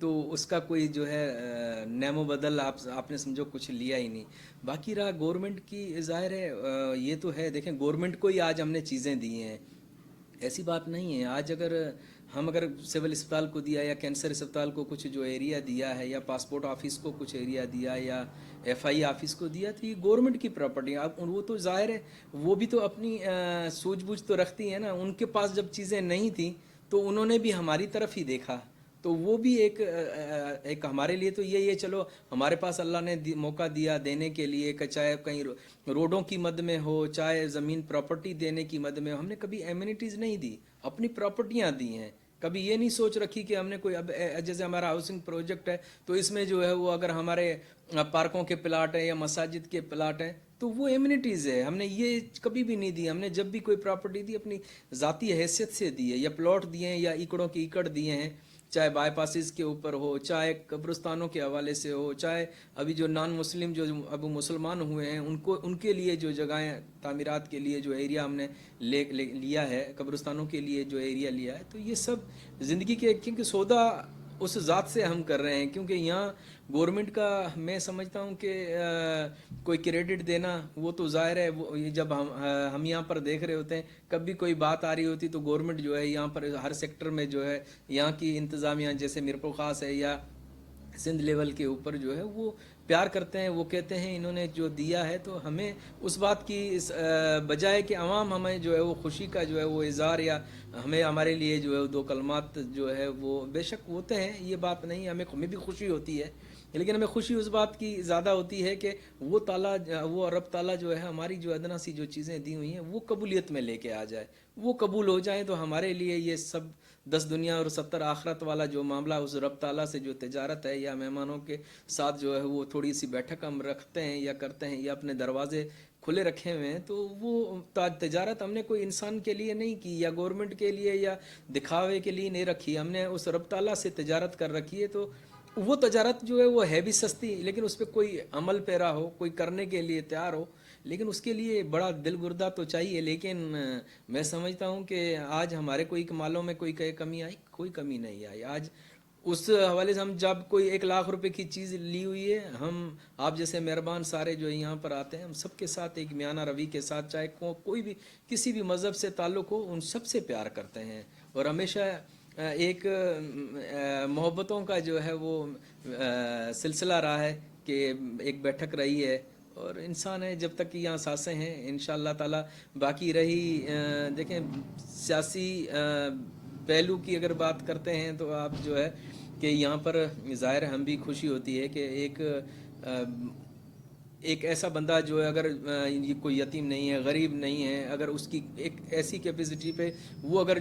تو اس کا کوئی جو ہے نیم و بدل آپ نے سمجھو کچھ لیا ہی نہیں. باقی رہا گورنمنٹ کی، ظاہر ہے یہ تو ہے، دیکھیں گورنمنٹ کو ہی آج ہم نے چیزیں دی ہیں، ایسی بات نہیں ہے. آج اگر سول اسپتال کو دیا یا کینسر اسپتال کو کچھ جو ایریا دیا ہے، یا پاسپورٹ آفس کو کچھ ایریا دیا، یا ایف آئی آفس کو دیا، تو یہ گورنمنٹ کی پراپرٹی. اب وہ تو ظاہر ہے وہ بھی تو اپنی سوجھ بوجھ تو رکھتی ہیں نا. ان کے پاس جب چیزیں نہیں تھیں تو انہوں نے بھی ہماری طرف ہی دیکھا. تو وہ بھی ایک ہمارے لیے تو یہ چلو ہمارے پاس اللہ نے موقع دیا دینے کے لیے، کہ چاہے کہیں روڈوں کی مد میں ہو، چاہے زمین پراپرٹی دینے کی مد میں ہو، ہم نے کبھی ایمینٹیز نہیں دی، اپنی پراپرٹیاں دی ہیں. کبھی یہ نہیں سوچ رکھی کہ ہم نے کوئی، اب جیسے ہمارا ہاؤسنگ پروجیکٹ ہے تو اس میں جو ہے وہ اگر ہمارے پارکوں کے پلاٹ ہیں یا مساجد کے پلاٹ ہیں تو وہ ایمینٹیز ہے. ہم نے یہ کبھی بھی نہیں دی. ہم نے جب بھی کوئی پراپرٹی دی اپنی ذاتی حیثیت سے دی ہے، یا پلاٹ دیے ہیں یا ایکڑوں کی ایکڑ دیے ہیں، چاہے بائی پاسز کے اوپر ہو، چاہے قبرستانوں کے حوالے سے ہو، چاہے ابھی جو نان مسلم جو اب مسلمان ہوئے ہیں ان کے لیے جو جگہیں تعمیرات کے لیے جو ایریا ہم نے لیا ہے، قبرستانوں کے لیے جو ایریا لیا ہے. تو یہ سب زندگی کے، کیونکہ سودا اس ذات سے ہم کر رہے ہیں. کیونکہ یہاں گورنمنٹ کا میں سمجھتا ہوں کہ کوئی کریڈٹ دینا وہ تو ظاہر ہے، وہ جب ہم یہاں پر دیکھ رہے ہوتے ہیں، کبھی کوئی بات آ رہی ہوتی تو گورنمنٹ جو ہے یہاں پر ہر سیکٹر میں جو ہے یہاں کی انتظامیہ جیسے میرپور خاص ہے یا سندھ لیول کے اوپر جو ہے وہ پیار کرتے ہیں. وہ کہتے ہیں انہوں نے جو دیا ہے تو ہمیں اس بات کی بجائے کہ عوام ہمیں جو ہے وہ خوشی کا جو ہے وہ اظہار، یا ہمارے لیے جو ہے دو کلمات جو ہے وہ بے شک ہوتے ہیں، یہ بات نہیں، ہمیں بھی خوشی ہوتی ہے. لیکن ہمیں خوشی اس بات کی زیادہ ہوتی ہے کہ وہ رب تعالیٰ جو ہے ہماری جو ادنا سی جو چیزیں دی ہوئی ہیں وہ قبولیت میں لے کے آ جائے، وہ قبول ہو جائیں. تو ہمارے لیے یہ سب 10 دنیا اور 70 آخرت والا جو معاملہ، اس رب تعالیٰ سے جو تجارت ہے، یا مہمانوں کے ساتھ جو ہے وہ تھوڑی سی بیٹھک ہم رکھتے ہیں یا کرتے ہیں، یا اپنے دروازے کھلے رکھے ہوئے ہیں، تو وہ تجارت ہم نے کوئی انسان کے لیے نہیں کی، یا گورنمنٹ کے لیے یا دکھاوے کے لیے نہیں رکھی. ہم نے اس رب تعالیٰ سے تجارت کر رکھی ہے. تو وہ تجارت جو ہے وہ ہے بھی سستی، لیکن اس پہ کوئی عمل پیرا ہو، کوئی کرنے کے لیے تیار ہو، لیکن اس کے لیے بڑا دل گردہ تو چاہیے. لیکن میں سمجھتا ہوں کہ آج ہمارے کوئی مالوں میں کوئی کمی آئی، کوئی کمی نہیں آئی. آج اس حوالے سے ہم جب کوئی 1,00,000 روپے کی چیز لی ہوئی ہے، آپ جیسے مہربان سارے جو یہاں پر آتے ہیں، ہم سب کے ساتھ ایک میانہ روی کے ساتھ، چاہے کوئی بھی کسی بھی مذہب سے تعلق ہو، ان سب سے پیار کرتے ہیں. اور ہمیشہ ایک محبتوں کا جو ہے وہ سلسلہ رہا ہے، کہ ایک بیٹھک رہی ہے. اور انسان ہے جب تک یہاں سانسیں ہیں انشاءاللہ تعالی. باقی رہی دیکھیں سیاسی پہلو کی اگر بات کرتے ہیں تو آپ جو ہے کہ یہاں پر ظاہر ہم بھی خوشی ہوتی ہے کہ ایک ایسا بندہ جو ہے، اگر کوئی یتیم نہیں ہے، غریب نہیں ہے، اگر اس کی ایک ایسی کیپیسٹی پہ وہ اگر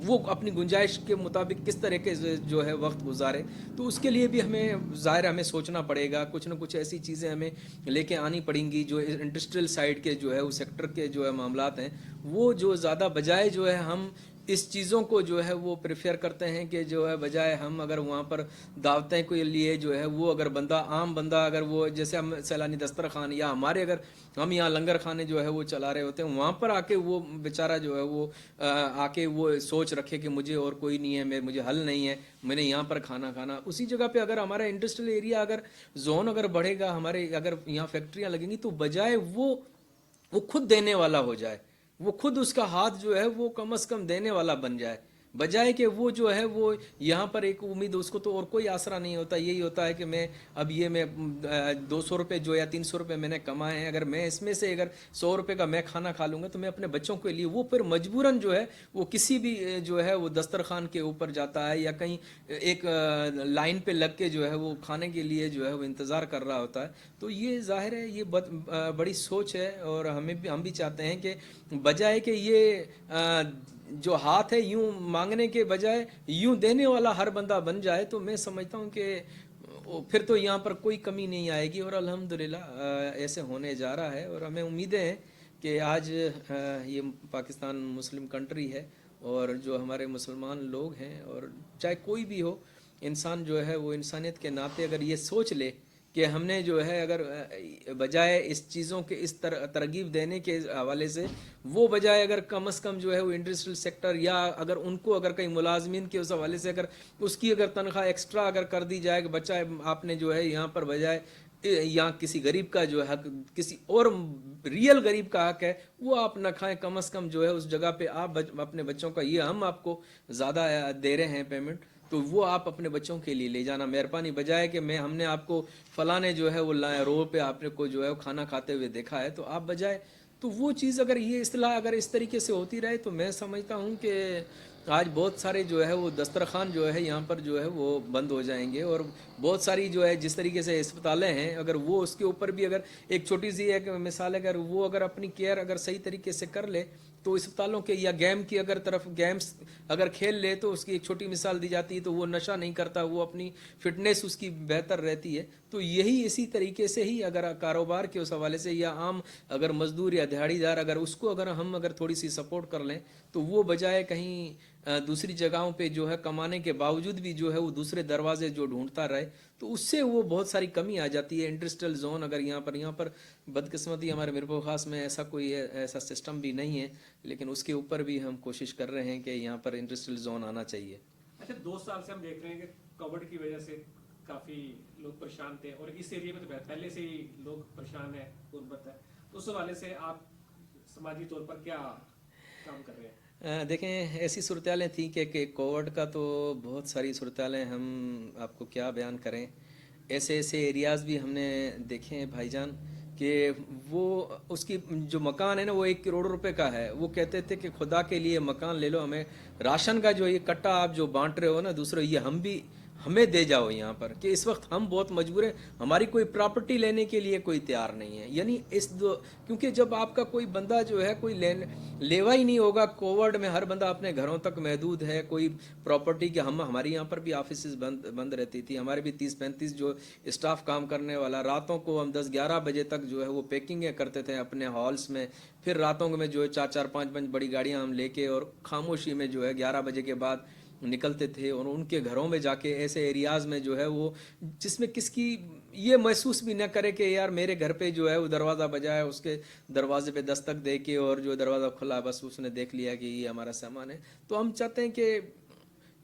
وہ اپنی گنجائش کے مطابق کس طرح سے جو ہے وقت گزارے، تو اس کے لیے بھی ہمیں سوچنا پڑے گا. کچھ نہ کچھ ایسی چیزیں ہمیں لے کے آنی پڑیں گی. جو انڈسٹریل سائڈ کے جو ہے اس سیکٹر کے جو ہے معاملات ہیں، وہ جو زیادہ بجائے جو ہے ہم اس چیزوں کو جو ہے وہ پریفر کرتے ہیں کہ جو ہے بجائے ہم اگر وہاں پر دعوتیں کے لیے جو ہے وہ اگر عام بندہ اگر وہ جیسے ہم سیلانی دسترخوان، یا ہمارے اگر ہم یہاں لنگر خانے جو ہے وہ چلا رہے ہوتے ہیں، وہاں پر آ کے وہ بیچارہ جو ہے وہ آ کے وہ سوچ رکھے کہ مجھے اور کوئی نہیں ہے، مجھے حل نہیں ہے، میں نے یہاں پر کھانا اسی جگہ پہ اگر ہمارا انڈسٹریل ایریا اگر زون اگر بڑھے گا، ہمارے اگر یہاں فیکٹریاں لگیں گی، تو بجائے وہ خود دینے والا ہو جائے، وہ خود اس کا ہاتھ جو ہے وہ کم از کم دینے والا بن جائے، بجائے کہ وہ جو ہے وہ یہاں پر ایک امید، اس کو تو اور کوئی آسرا نہیں ہوتا. یہی ہوتا ہے کہ میں 200 روپے جو یا 300 روپے میں نے کمائے ہیں، اگر میں اس میں سے اگر 100 روپے کا میں کھانا کھا لوں گا تو میں اپنے بچوں کے لیے، وہ پھر مجبوراً جو ہے وہ کسی بھی جو ہے وہ دسترخوان کے اوپر جاتا ہے، یا کہیں ایک لائن پہ لگ کے جو ہے وہ کھانے کے لیے جو ہے وہ انتظار کر رہا ہوتا ہے. تو یہ ظاہر ہے یہ بڑی سوچ ہے. اور ہم بھی چاہتے ہیں کہ بجائے کہ یہ جو ہاتھ ہے یوں مانگنے کے بجائے یوں دینے والا ہر بندہ بن جائے، تو میں سمجھتا ہوں کہ پھر تو یہاں پر کوئی کمی نہیں آئے گی. اور الحمدللہ ایسے ہونے جا رہا ہے. اور ہمیں امیدیں ہیں کہ آج یہ پاکستان مسلم کنٹری ہے، اور جو ہمارے مسلمان لوگ ہیں، اور چاہے کوئی بھی ہو، انسان جو ہے وہ انسانیت کے ناطے اگر یہ سوچ لے کہ ہم نے جو ہے اگر بجائے اس چیزوں کے اس ترغیب دینے کے حوالے سے وہ بجائے اگر کم از کم جو ہے وہ انڈسٹریل سیکٹر یا اگر ان کو اگر کئی ملازمین کے اس حوالے سے اگر اس کی اگر تنخواہ ایکسٹرا اگر کر دی جائے کہ بچہ آپ نے جو ہے یہاں پر بجائے یا کسی غریب کا جو حق کسی اور ریئل غریب کا حق ہے وہ آپ نہ کھائیں، کم از کم جو ہے اس جگہ پہ آپ اپنے بچوں کا یہ ہم آپ کو زیادہ دے رہے ہیں پیمنٹ تو وہ آپ اپنے بچوں کے لیے لے جانا مہربانی، بجائے کہ ہم نے آپ کو فلاں نے جو ہے وہ روڈ پہ آپ نے کو جو ہے وہ کھانا کھاتے ہوئے دیکھا ہے تو آپ بجائے تو وہ چیز اگر یہ اصطلاح اگر اس طریقے سے ہوتی رہے تو میں سمجھتا ہوں کہ آج بہت سارے جو ہے وہ دسترخوان جو ہے یہاں پر جو ہے وہ بند ہو جائیں گے، اور بہت ساری جو ہے جس طریقے سے اسپتالیں ہیں اگر وہ اس کے اوپر بھی اگر ایک چھوٹی سی ایک مثال اگر وہ اگر اپنی کیئر اگر صحیح طریقے سے کر لے تو اسپتالوں کے یا گیم کی اگر طرف گیمز اگر کھیل لے تو اس کی ایک چھوٹی مثال دی جاتی ہے تو وہ نشہ نہیں کرتا، وہ اپنی فٹنس اس کی بہتر رہتی ہے. تو یہی اسی طریقے سے ہی اگر کاروبار کے اس حوالے سے یا عام اگر مزدور یا دہاڑی دار اگر اس کو اگر ہم اگر تھوڑی سی سپورٹ کر لیں تو وہ بجائے کہیں دوسری جگہوں پہ جو ہے کمانے کے باوجود بھی جو ہے وہ دوسرے دروازے جو ڈھونڈتا رہے تو اس سے وہ بہت ساری کمی آ جاتی ہے. انڈسٹریل زون اگر یہاں پر بدقسمتی ہمارے میرپور خاص میں ایسا کوئی ایسا سسٹم بھی نہیں ہے، لیکن اس کے اوپر بھی ہم کوشش کر رہے ہیں کہ یہاں پر انڈسٹریل زون آنا چاہیے. اچھا 2 سال سے ہم دیکھ رہے ہیں کہ کووڈ کی وجہ سے کافی لوگ پریشان تھے اور اس ایریے میں تو پہلے سے ہی لوگ پریشان ہیں، غربت ہے، اس حوالے سے آپ سماجی طور پر کیا کام کر رہے ہیں؟ دیکھیں ایسی صورتحالیں تھیں کہ کووڈ کا تو بہت ساری صورتحالیں ہم آپ کو کیا بیان کریں. ایسے ایریاز بھی ہم نے دیکھے ہیں بھائی جان کہ وہ اس کی جو مکان ہے نا وہ 1 کروڑ روپے کا ہے، وہ کہتے تھے کہ خدا کے لیے مکان لے لو، ہمیں راشن کا جو یہ کٹا آپ جو بانٹ رہے ہو نا دوسرے یہ ہمیں دے جاؤ یہاں پر، کہ اس وقت ہم بہت مجبور ہیں، ہماری کوئی پراپرٹی لینے کے لیے کوئی تیار نہیں ہے. یعنی کیونکہ جب آپ کا کوئی بندہ جو ہے کوئی لیوا ہی نہیں ہوگا، کووڈ میں ہر بندہ اپنے گھروں تک محدود ہے، کوئی پراپرٹی کے ہمارے یہاں پر بھی آفیسز بند رہتی تھی، ہمارے بھی 30-35 جو اسٹاف کام کرنے والا، راتوں کو ہم 10-11 بجے تک جو ہے وہ پیکنگیں کرتے تھے اپنے ہالس میں، پھر راتوں میں جو ہے 4-4-5 بڑی گاڑیاں ہم لے کے اور خاموشی میں جو ہے 11 بجے کے بعد نکلتے تھے اور ان کے گھروں میں جا کے ایسے ایریاز میں جو ہے وہ جس میں کس کی یہ محسوس بھی نہ کرے کہ یار میرے گھر پہ جو ہے وہ دروازہ بجائے اس کے دروازے پہ دستک دے کے اور جو دروازہ کھلا بس اس نے دیکھ لیا کہ یہ ہمارا سامان ہے. تو ہم چاہتے ہیں کہ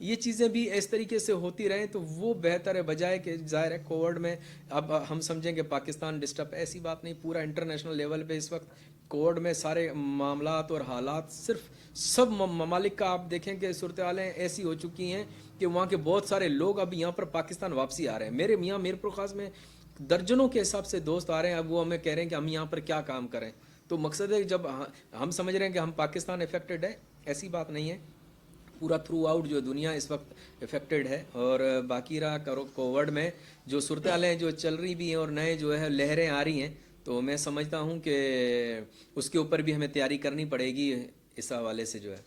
یہ چیزیں بھی اس طریقے سے ہوتی رہیں تو وہ بہتر ہے، بجائے کہ ظاہر ہے کووڈ میں اب ہم سمجھیں کہ پاکستان ڈسٹرب، ایسی بات نہیں، پورا انٹرنیشنل لیول پہ اس وقت کووڈ میں سارے معاملات اور حالات صرف سب ممالک کا آپ دیکھیں کہ صورتحالیں ایسی ہو چکی ہیں کہ وہاں کے بہت سارے لوگ اب یہاں پر پاکستان واپسی آ رہے ہیں. میرے میاں میرپور خاص میں درجنوں کے حساب سے دوست آ رہے ہیں، اب وہ ہمیں کہہ رہے ہیں کہ ہم یہاں پر کیا کام کریں. تو مقصد ہے جب ہم سمجھ رہے ہیں کہ ہم پاکستان افیکٹڈ ہے، ایسی بات نہیں ہے، پورا تھرو آؤٹ جو دنیا اس وقت افیکٹڈ ہے. اور باقی رہا کووڈ میں جو صورتحالیں جو چل رہی بھی ہیں اور نئے جو ہے لہریں آ رہی ہیں تو میں سمجھتا ہوں کہ اس کے اوپر بھی ہمیں تیاری کرنی پڑے گی اس حوالے سے جو ہے.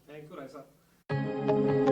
تھینک یو رائے صاحب.